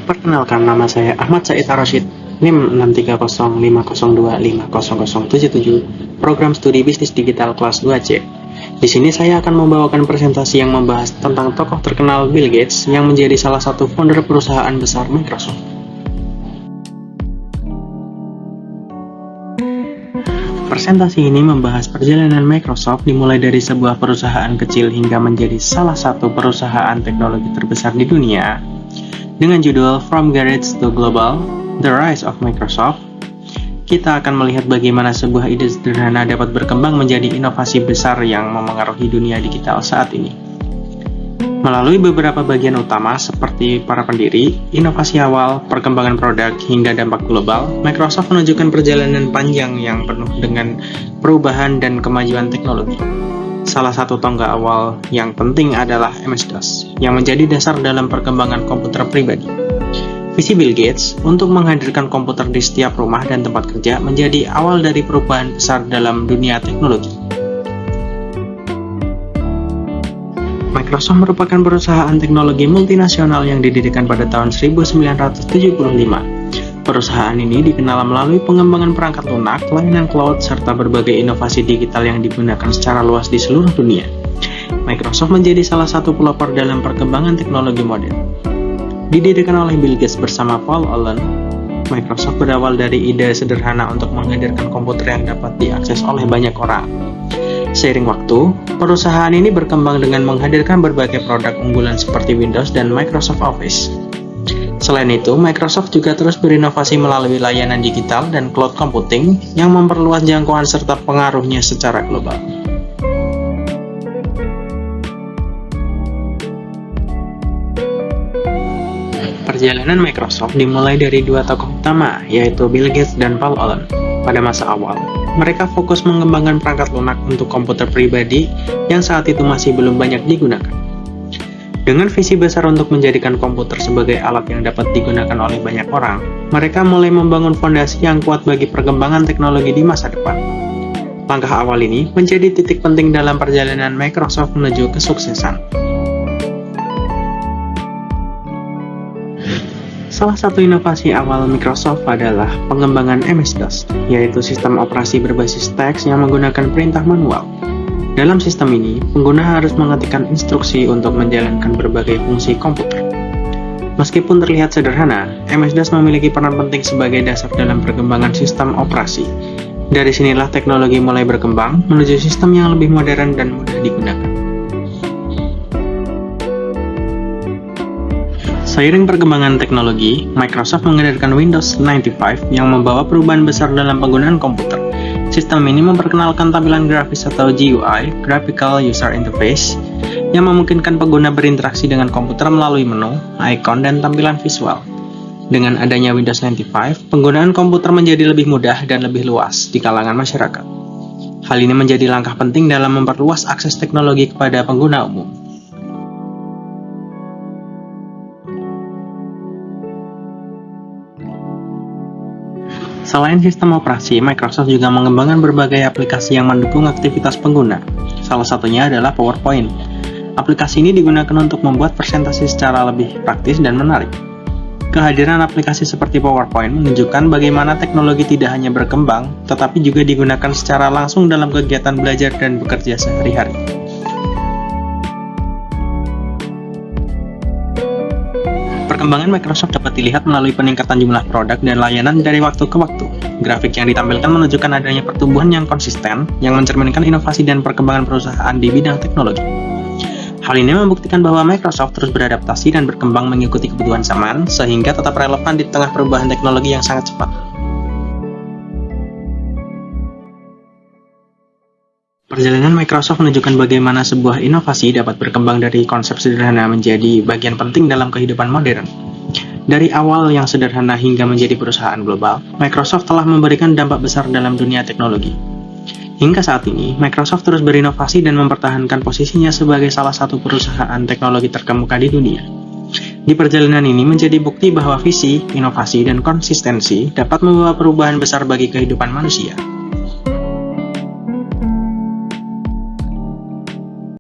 Perkenalkan, nama saya Ahmad Said Ar-Rasyid, NIM 63050050077, Program Studi Bisnis Digital Kelas 2C. Di sini saya akan membawakan presentasi yang membahas tentang tokoh terkenal Bill Gates yang menjadi salah satu founder perusahaan besar Microsoft. Presentasi ini membahas perjalanan Microsoft dimulai dari sebuah perusahaan kecil hingga menjadi salah satu perusahaan teknologi terbesar di dunia. Dengan judul From Garage to Global, The Rise of Microsoft, kita akan melihat bagaimana sebuah ide sederhana dapat berkembang menjadi inovasi besar yang memengaruhi dunia digital saat ini. Melalui beberapa bagian utama seperti para pendiri, inovasi awal, perkembangan produk, hingga dampak global, Microsoft menunjukkan perjalanan panjang yang penuh dengan perubahan dan kemajuan teknologi. Salah satu tonggak awal yang penting adalah MS-DOS, yang menjadi dasar dalam perkembangan komputer pribadi. Visi Bill Gates untuk menghadirkan komputer di setiap rumah dan tempat kerja menjadi awal dari perubahan besar dalam dunia teknologi. Microsoft merupakan perusahaan teknologi multinasional yang didirikan pada tahun 1975. Perusahaan ini dikenal melalui pengembangan perangkat lunak, layanan cloud, serta berbagai inovasi digital yang digunakan secara luas di seluruh dunia. Microsoft menjadi salah satu pelopor dalam perkembangan teknologi modern. Didirikan oleh Bill Gates bersama Paul Allen, Microsoft berawal dari ide sederhana untuk menghadirkan komputer yang dapat diakses oleh banyak orang. Seiring waktu, perusahaan ini berkembang dengan menghadirkan berbagai produk unggulan seperti Windows dan Microsoft Office. Selain itu, Microsoft juga terus berinovasi melalui layanan digital dan cloud computing yang memperluas jangkauan serta pengaruhnya secara global. Perjalanan Microsoft dimulai dari dua tokoh utama, yaitu Bill Gates dan Paul Allen. Pada masa awal, mereka fokus mengembangkan perangkat lunak untuk komputer pribadi yang saat itu masih belum banyak digunakan. Dengan visi besar untuk menjadikan komputer sebagai alat yang dapat digunakan oleh banyak orang, mereka mulai membangun fondasi yang kuat bagi perkembangan teknologi di masa depan. Langkah awal ini menjadi titik penting dalam perjalanan Microsoft menuju kesuksesan. Salah satu inovasi awal Microsoft adalah pengembangan MS-DOS, yaitu sistem operasi berbasis teks yang menggunakan perintah manual. Dalam sistem ini, pengguna harus mengetikkan instruksi untuk menjalankan berbagai fungsi komputer. Meskipun terlihat sederhana, MS-DOS memiliki peran penting sebagai dasar dalam perkembangan sistem operasi. Dari sinilah teknologi mulai berkembang menuju sistem yang lebih modern dan mudah digunakan. Seiring perkembangan teknologi, Microsoft menghadirkan Windows 95 yang membawa perubahan besar dalam penggunaan komputer. Sistem ini memperkenalkan tampilan grafis atau GUI, Graphical User Interface, yang memungkinkan pengguna berinteraksi dengan komputer melalui menu, ikon, dan tampilan visual. Dengan adanya Windows 95, penggunaan komputer menjadi lebih mudah dan lebih luas di kalangan masyarakat. Hal ini menjadi langkah penting dalam memperluas akses teknologi kepada pengguna umum. Selain sistem operasi, Microsoft juga mengembangkan berbagai aplikasi yang mendukung aktivitas pengguna. Salah satunya adalah PowerPoint. Aplikasi ini digunakan untuk membuat presentasi secara lebih praktis dan menarik. Kehadiran aplikasi seperti PowerPoint menunjukkan bagaimana teknologi tidak hanya berkembang, tetapi juga digunakan secara langsung dalam kegiatan belajar dan bekerja sehari-hari. Perkembangan Microsoft dapat dilihat melalui peningkatan jumlah produk dan layanan dari waktu ke waktu. Grafik yang ditampilkan menunjukkan adanya pertumbuhan yang konsisten, yang mencerminkan inovasi dan perkembangan perusahaan di bidang teknologi. Hal ini membuktikan bahwa Microsoft terus beradaptasi dan berkembang mengikuti kebutuhan zaman, sehingga tetap relevan di tengah perubahan teknologi yang sangat cepat. Perjalanan Microsoft menunjukkan bagaimana sebuah inovasi dapat berkembang dari konsep sederhana menjadi bagian penting dalam kehidupan modern. Dari awal yang sederhana hingga menjadi perusahaan global, Microsoft telah memberikan dampak besar dalam dunia teknologi. Hingga saat ini, Microsoft terus berinovasi dan mempertahankan posisinya sebagai salah satu perusahaan teknologi terkemuka di dunia. Di perjalanan ini menjadi bukti bahwa visi, inovasi, dan konsistensi dapat membawa perubahan besar bagi kehidupan manusia.